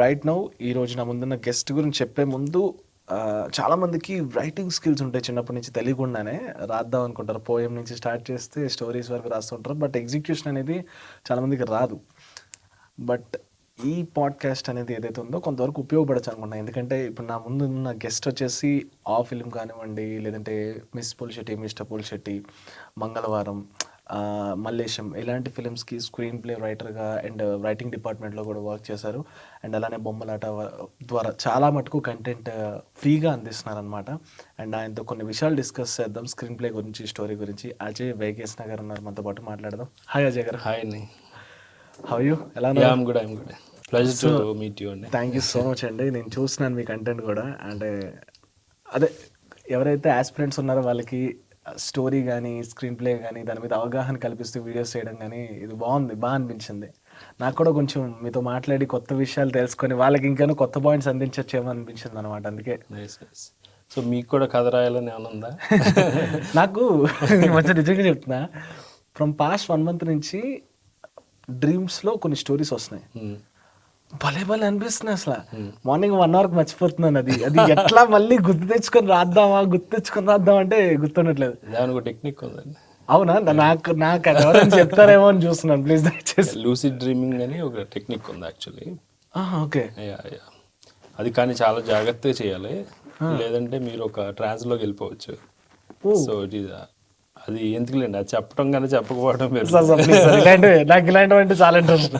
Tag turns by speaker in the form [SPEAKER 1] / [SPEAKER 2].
[SPEAKER 1] Right now ఈ రోజు నా ముందున్న గెస్ట్ గురించి చెప్పే ముందు చాలా మందికి రైటింగ్ స్కిల్స్ ఉంటాయి చిన్నప్పటి నుంచి తెలియకుండానే రాద్దాం అనుకుంటారు. పోయం నుంచి స్టార్ట్ చేస్తే స్టోరీస్ వరకు రాస్తుంటారు. బట్ ఎగ్జిక్యూషన్ అనేది చాలా మందికి రాదు. బట్ ఈ పాడ్కాస్ట్ అనేది ఏదైతే ఉందో కొంతవరకు ఉపయోగపడచ్చు అనుకుంటున్నాను. ఎందుకంటే ఇప్పుడు నా ముందు ఉన్న గెస్ట్ వచ్చేసి ఆ ఫిల్మ్ కానివ్వండి, లేదంటే మిస్ పులిశెట్టి, మిస్టర్ పులిశెట్టి, మంగళవారం, మల్లేశం ఇలాంటి ఫిలిమ్స్కి స్క్రీన్ ప్లే రైటర్గా అండ్ రైటింగ్ డిపార్ట్మెంట్లో కూడా వర్క్ చేశారు. అండ్ అలానే బొమ్మలాట ద్వారా చాలా మటుకు కంటెంట్ ఫ్రీగా అందిస్తున్నారు అనమాట. అండ్ ఆయనతో కొన్ని విషయాలు డిస్కస్ చేద్దాం, స్క్రీన్ ప్లే గురించి, స్టోరీ గురించి. అజయ్ వేగేశ్న గారు ఉన్నారు మనతో పాటు, మాట్లాడదాం. హాయ్ అజయ్ గారు.
[SPEAKER 2] హాయ్ అండి.
[SPEAKER 1] How you? ఎలా
[SPEAKER 2] yeah I'm good. Pleasure to meet you అండి.
[SPEAKER 1] థ్యాంక్ యూ సో మచ్ అండి. నేను చూస్తున్నాను మీ కంటెంట్ కూడా. అంటే అదే ఎవరైతే ఆస్పిరెంట్స్ ఉన్నారో వాళ్ళకి స్టోరీ కానీ, స్క్రీన్ ప్లే కానీ దాని మీద అవగాహన కల్పిస్తూ వీడియోస్ చేయడం కానీ ఇది బాగుంది, బాగా అనిపించింది. నాకు కూడా కొంచెం మీతో మాట్లాడి కొత్త విషయాలు తెలుసుకొని వాళ్ళకి ఇంకేమో కొత్త పాయింట్స్ అందించచ్చేమో అనిపించింది అనమాట. అందుకే
[SPEAKER 2] నైస్. సో మీకు కూడా కథ రాయాలని ఏమైనా ఉందా?
[SPEAKER 1] నాకు ఈ మధ్య నిజంగా చెప్తున్నా, ఫ్రమ్ పాస్ట్ 1 month నుంచి డ్రీమ్స్లో కొన్ని స్టోరీస్ వస్తున్నాయి. భలే భలే అనిపిస్తున్నాయి. అసలు మార్నింగ్ 1 hour మర్చిపోతున్నాను. అది అది ఎట్లా మళ్ళీ గుర్తు తెచ్చుకొని రాద్దాం అంటే గుర్తుండట్లేదు.
[SPEAKER 2] దానికి టెక్నిక్ ఉందండి.
[SPEAKER 1] అవునా? నాకు నాకు అది ఎవరైనా చెప్తారేమో అని చూస్తున్నాను. ప్లీజ్ దయచేసి.
[SPEAKER 2] లూసిడ్ డ్రీమింగ్ అని ఒక టెక్నిక్ ఉంది యాక్చువల్లీ.
[SPEAKER 1] ఓకే.
[SPEAKER 2] అది కానీ చాలా జాగ్రత్తగా చేయాలి, లేదంటే మీరు ఒక ట్రాన్స్లోకి వెళ్ళిపోవచ్చు. సో ఇట్ ఈస్ అది ఎందుకులేండి, అది చెప్పడం కానీ చెప్పకపోవడం
[SPEAKER 1] ఇలాంటివి నాకు ఇలాంటివి అంటే చాలా ఇంట్రెస్ట్.